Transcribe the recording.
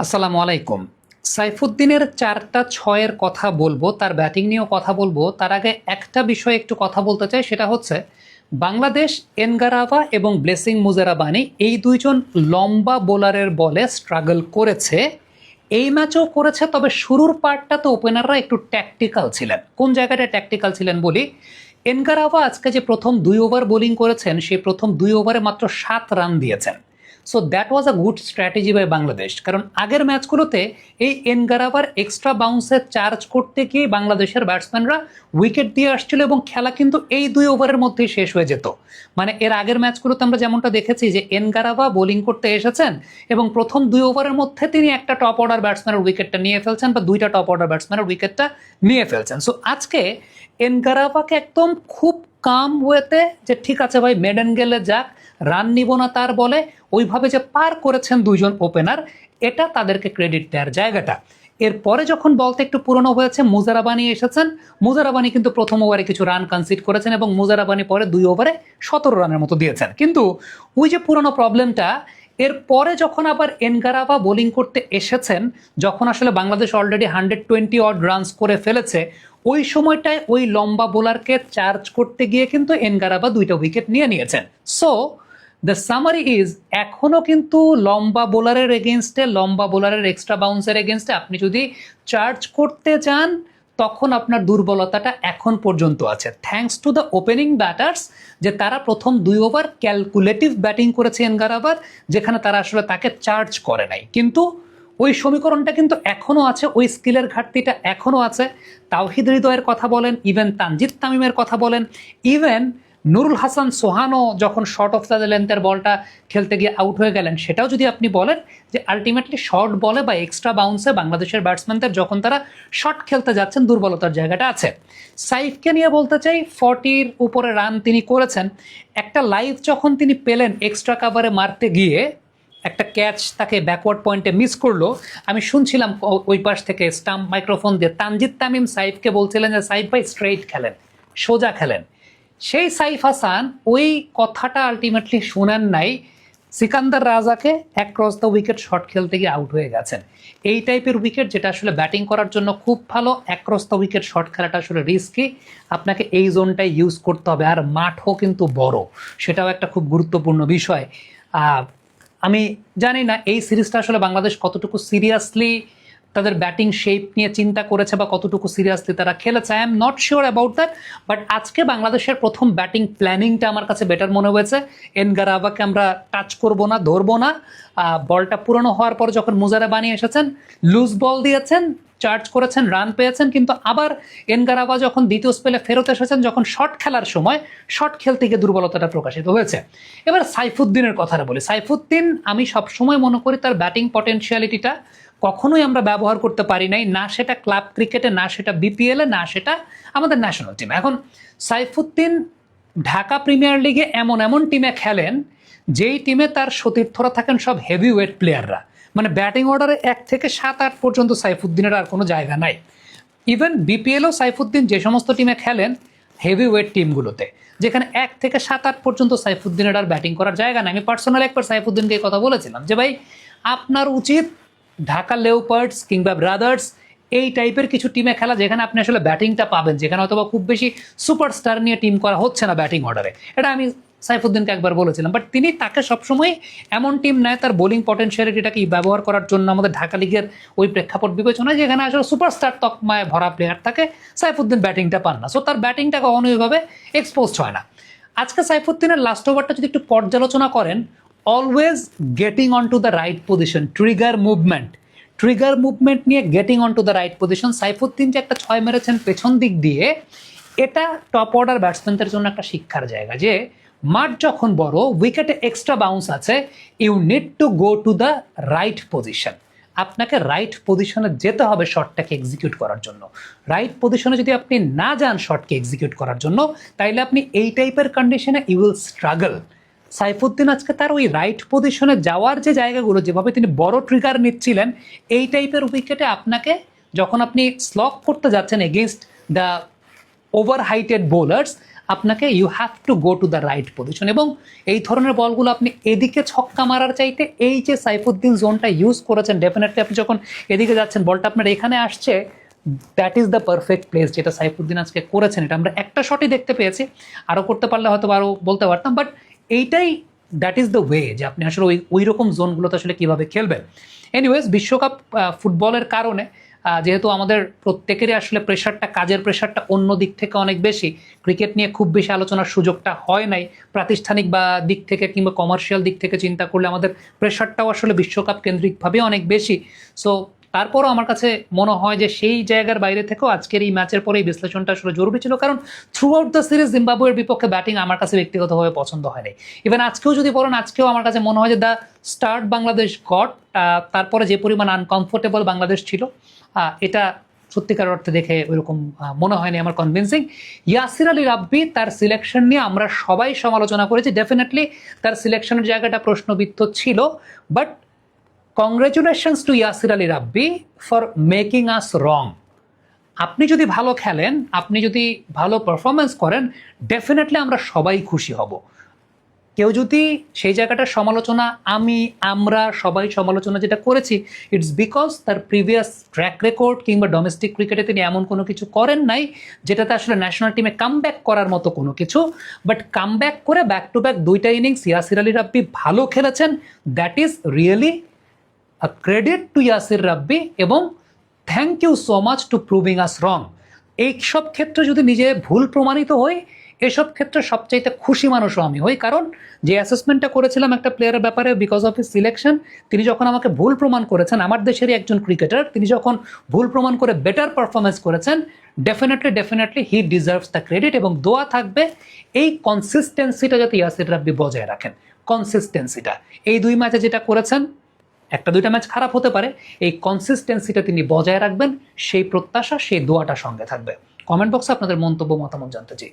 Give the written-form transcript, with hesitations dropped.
আসসালামু আলাইকুম। সাইফুদ্দিনের ৪টা ৬-এর কথা বলবো, তার ব্যাটিং নিয়েও কথা বলবো। তার আগে একটা বিষয়ে একটু কথা বলতে চাই, সেটা হচ্ছে বাংলাদেশ এনগারাভা এবং ব্লেসিং মুজেরাবানি এই দুইজন লম্বা বোলারের বলে স্ট্রাগল করেছে। এই ম্যাচও করেছে, তবে শুরুর পার্টটা তো ওপেনাররা একটু ট্যাকটিক্যাল ছিলেন। কোন জায়গাটা ট্যাকটিক্যাল ছিলেন বলি। এনগারাভা আজকে যে প্রথম ২ ওভার বোলিং করেছেন, সেই প্রথম ২ ওভারে মাত্র ৭ রান দিয়েছেন। So that was a good strategy by Bangladesh, কারণ আগের ম্যাচগুলোতে এই এনগারাভার এক্সট্রা বাউন্সে চার্জ করতে গিয়ে বাংলাদেশের ব্যাটসম্যানরা উইকেট দিয়ে আসছিল এবং খেলা কিন্তু এই ২ ওভারের মধ্যেই শেষ হয়ে যেত। মানে এর আগের ম্যাচগুলোতে আমরা যেমনটা দেখেছি যে এনগারাভা বোলিং করতে এসেছেন এবং প্রথম ২ ওভারের মধ্যে তিনি একটা টপ অর্ডার ব্যাটসম্যানের উইকেটটা নিয়ে ফেলছেন বা দুইটা টপ অর্ডার ব্যাটসম্যানের উইকেটটা নিয়ে ফেলছেন। সো আজকে এনগারাভাকে একদম খুব কাম ওয়েতে যে ঠিক আছে ভাই, মেডেন গেলে যাক, রান নিব না তার বলে ওইভাবে যে পার করেছেন দুইজন ওপেনার, এটা তাদেরকে ক্রেডিট দেওয়ার জায়গাটা। এরপরে যখন বলতে একটু পুরনো হয়েছে, মুজারাবানি এসেছেন। মুজারাবানি কিন্তু প্রথম ওভারে কিছু রান কনসিড করেছেন এবং মুজারাবানি পরে ২ ওভারে ১৭ রানের মতো দিয়েছেন। কিন্তু ওই যে পুরনো প্রবলেমটা, এরপরে যখন আবার এনগারাভা বোলিং করতে এসেছেন, যখন আসলে বাংলাদেশ অলরেডি 120 অড রানস করে ফেলেছে, ওই সময়টায় ওই লম্বা বোলারকে চার্জ করতে গিয়ে কিন্তু এনগারাভা ২টা উইকেট নিয়েছেন। সো দ্য সামারি ইজ, এখনো কিন্তু লম্বা বোলারের এগেনস্টে, লম্বা বোলারের এক্সট্রা বাউন্সের এগেনস্টে আপনি যদি চার্জ করতে চান, তখন আপনার দুর্বলতাটা এখন পর্যন্ত আছে। Thanks to the opening batters, যে তারা প্রথম ২ ওভার ক্যালকুলেটিভ ব্যাটিং করেছে এনগারাভার, যেখানে তারা আসলে তাকে চার্জ করে নাই। কিন্তু ওই সমীকরণটা কিন্তু এখনও আছে, ওই স্কিলের ঘাটতিটা এখনও আছে। তাওহিদ হৃদয়ের কথা বলেন, ইভেন তানজিদ তামিমের কথা বলেন, ইভেন নুরুল হাসান সোহানও যখন শর্ট অফ দ্য লেন্থের বলটা খেলতে গিয়ে আউট হয়ে গেলেন, সেটাও যদি আপনি বলেন যে আলটিমেটলি শর্ট বলে বা এক্সট্রা বাউন্সে বাংলাদেশের ব্যাটসম্যানদের যখন তারা শর্ট খেলতে যাচ্ছেন, দুর্বলতার জায়গাটা আছে। সাইফকে নিয়ে বলতে চাই, 40-র উপরে রান তিনি করেছেন। একটা লাইভ যখন তিনি পেলেন এক্সট্রা কাভারে মারতে গিয়ে, একটা ক্যাচ তাকে ব্যাকওয়ার্ড পয়েন্টে মিস করলো। আমি শুনছিলাম ওই পাশ থেকে স্টাম্প মাইক্রোফোন দিয়ে তানজিদ তামিম সাইফকে বলছিলেন যে সাইফ ভাই স্ট্রেইট খেলেন, সোজা খেলেন। সেই সাইফ হাসান ওই কথাটা আলটিমেটলি শোনেন নাই, সিকান্দার রাজাকে অ্যাক্রস দ্য উইকেট শট খেলতে গিয়ে আউট হয়ে গেছেন। এই টাইপের উইকেট, যেটা আসলে ব্যাটিং করার জন্য খুব ভালো, অ্যাক্রস দ্য উইকেট শট খেলাটা আসলে রিস্কি। আপনাকে এই জোনটাই ইউজ করতে হবে, আর মাঠও কিন্তু বড়, সেটাও একটা খুব গুরুত্বপূর্ণ বিষয়। আমি জানি না এই সিরিজটা আসলে বাংলাদেশ কতটুকু সিরিয়াসলি তাদের ব্যাটিং শেপ নিয়ে চিন্তা করেছে বা কতটুকু সিরিয়াসলি তারা খেলেছে। I am not sure about that, but আজকে বাংলাদেশের প্রথম ব্যাটিং প্ল্যানিংটা আমার কাছে বেটার মনে হয়েছে। এনগারাভাকে আমরা টাচ করবো না, ধরবো না। বলটা পুরনো হওয়ার পর যখন মুজারাবানি এসেছেন, লুজ বল দিয়েছেন, চার্জ করেছেন, রান পেয়েছেন, কিন্তু আবার এনগারাভা যখন দ্বিতীয় স্পেলে ফেরত এসেছেন, যখন শট খেলার সময় শট খেলতে গিয়ে দুর্বলতাটা প্রকাশিত হয়েছে। এবার সাইফুদ্দিনের কথাটা বলি। সাইফুদ্দিন, আমি সবসময় মনে করি তার ব্যাটিং পটেনশিয়ালিটিটা কখনোই আমরা ব্যবহার করতে পারি নাই, না সেটা ক্লাব ক্রিকেটে, না সেটা বিপিএলে, না সেটা আমাদের ন্যাশনাল টিমে। এখন সাইফুদ্দিন ঢাকা প্রিমিয়ার লিগে এমন এমন টিমে খেলেন, যেই টিমে তার সতীর্থরা থাকেন সব হেভি ওয়েট প্লেয়াররা। মানে ব্যাটিং অর্ডারে ১ থেকে ৭-৮ পর্যন্ত সাইফুদ্দিনের আর কোনো জায়গা নাই। ইভেন বিপিএলও সাইফুদ্দিন যে সমস্ত টিমে খেলেন, হেভি ওয়েট টিমগুলোতে, যেখানে ১ থেকে ৭-৮ পর্যন্ত সাইফুদ্দিনের আর ব্যাটিং করার জায়গা নাই। আমি পার্সোনালি একবার সাইফুদ্দিনকে কথা বলেছিলাম যে ভাই, আপনার উচিত ঢাকা লেওপার্ডস কিংবা ব্রাদার্স এই টাইপের কিছু টিমে খেলা, যেখানে আপনি আসলে ব্যাটিংটা পাবেন, যেখানে হয়তো খুব বেশি সুপারস্টার নিয়ে টিম করা হচ্ছে না ব্যাটিং অর্ডারে। এটা আমি সাইফুদ্দিনকে একবার বলেছিলাম, বাট তিনি তাকে সবসময় এমন টিম নেয় তার বোলিং পটেনশিয়ালিটিটাকে ব্যবহার করার জন্য। আমাদের ঢাকা লিগের ওই প্রেক্ষাপট বিবেচনায়, যেখানে আসলে সুপারস্টার তকমায় ভরা প্লেয়ার থাকে, সাইফুদ্দিন ব্যাটিংটা পান না। সো তার ব্যাটিংটা কখনো ওইভাবে এক্সপোজড হয় না। আজকে সাইফুদ্দিনের লাস্ট ওভারটা যদি একটু পর্যালোচনা করেন, always getting on to the right position, trigger movement নিয়ে getting on to the right position. Saifuddin যে একটা ৬ মেরেছেন পেছন দিক দিয়ে, এটা টপ অর্ডার ব্যাটসম্যানদের জন্য একটা শিক্ষার জায়গা, যে মাঠ যখন বড়, উইকেটে এক্সট্রা বাউন্স আছে, you need to go to the right position. আপনাকে রাইট পজিশনে যেতে হবে শটটাকে এক্সিকিউট করার জন্য। রাইট পজিশনে যদি আপনি না যান শটকে এক্সিকিউট করার জন্য, তাইলে আপনি এই টাইপের কন্ডিশনে ইউ উইল স্ট্রাগল। সাইফুদ্দিন আজকে তার ওই রাইট পজিশনে যাওয়ার যে জায়গাগুলো, যেভাবে তিনি বড় ট্রিগার নিচ্ছিলেন, এই টাইপের উইকেটে আপনাকে যখন আপনি স্লগ করতে যাচ্ছেন against the over heighted bowlers, আপনাকে you have to go to the right position, এবং এই ধরনের বলগুলো আপনি এদিকে ছক্কা মারার চাইতে এই যে সাইফুদ্দিন জোনটা ইউজ করেছেন, ডেফিনেটলি আপনি যখন এদিকে যাচ্ছেন বলটা আপনার এখানে আসছে, that is the perfect place যেটা সাইফুদ্দিন আজকে করেছেন। এটা আমরা একটা শটই দেখতে পেয়েছি, আরও করতে পারলে হয়তো আরও বলতে পারতাম, বাট এইটাই দ্যাট ইজ দ্য ওয়ে যে আপনি আসলে ওই রকম জোনগুলোতে আসলে কীভাবে খেলবেন। এনিওয়েজ, বিশ্বকাপ ফুটবলের কারণে যেহেতু আমাদের প্রত্যেকেরই আসলে প্রেশারটা, কাজের প্রেশারটা অন্য দিক থেকে অনেক বেশি, ক্রিকেট নিয়ে খুব বেশি আলোচনার সুযোগটা হয় নাই। প্রাতিষ্ঠানিক বা দিক থেকে কিংবা কমার্শিয়াল দিক থেকে চিন্তা করলে আমাদের প্রেশারটাও আসলে বিশ্বকাপ কেন্দ্রিকভাবে অনেক বেশি। সো তারপরও আমার কাছে মনে হয় যে সেই জায়গার বাইরে থেকেও আজকের এই ম্যাচের পরে এই বিশ্লেষণটা আসলে জরুরি ছিল, কারণ থ্রু আউট দ্য সিরিজ জিম্বাবুয়ের বিপক্ষে ব্যাটিং আমার কাছে ব্যক্তিগতভাবে পছন্দ হয়নি। ইভেন আজকেও যদি বলেন, আজকেও আমার কাছে মনে হয় যে দ্য স্টার্ট বাংলাদেশ গট, তারপরে যে পরিমাণ আনকমফোর্টেবল বাংলাদেশ ছিল, এটা সত্যিকার অর্থে দেখে ওইরকম মনে হয়নি আমার কনভিন্সিং। ইয়াসির আলী রাব্বি, তার সিলেকশন নিয়ে আমরা সবাই সমালোচনা করেছি, ডেফিনেটলি তার সিলেকশনের জায়গাটা প্রশ্নবিদ্ধ ছিল, but congratulations to Yasir Ali Rabbi for making us wrong. আপনি যদি ভালো খেলেন, আপনি যদি ভালো পারফরমেন্স করেন, ডেফিনেটলি আমরা সবাই খুশি হব। কেউ যদি সেই জায়গাটার সমালোচনা, আমরা সবাই সমালোচনা যেটা করেছি, ইটস বিকজ তার প্রিভিয়াস ট্র্যাক রেকর্ড কিংবা ডোমেস্টিক ক্রিকেটে তিনি এমন কোনো কিছু করেন নাই যেটাতে আসলে ন্যাশনাল টিমে কামব্যাক করার মতো কোনো কিছু। বাট কামব্যাক করে ব্যাক টু ব্যাক দুইটা ইনিংস ইয়াসির আলী রাব্বি ভালো খেলেছেন, that is really a credit to Yasir Rabbi, এবং thank you so much to proving us wrong. এইসব ক্ষেত্রে যদি নিজে ভুল প্রমাণিত হই, এসব ক্ষেত্রে সবচাইতে খুশি মানুষও আমি হই, কারণ যে অ্যাসেসমেন্টটা করেছিলাম একটা প্লেয়ারের ব্যাপারে বিকজ অফ হিজ সিলেকশন, তিনি যখন আমাকে ভুল প্রমাণ করেছেন, আমার দেশেরই একজন ক্রিকেটার, তিনি যখন ভুল প্রমাণ করে বেটার পারফরমেন্স করেছেন, definitely he deserves the credit. এবং দোয়া থাকবে এই কনসিস্টেন্সিটা যাতে ইয়াসির রাব্বি বজায় রাখেন। কনসিস্টেন্সিটা এই দুই ম্যাচে যেটা করেছেন, একটা দুইটা ম্যাচ খারাপ হতে পারে, এই কনসিস্টেন্সিটা তিনি বজায় রাখবেন, সেই প্রত্যাশা, সেই দোয়াটা সঙ্গে থাকবে। কমেন্ট বক্সে আপনাদের মন্তব্য, মতামত জানতে চাই।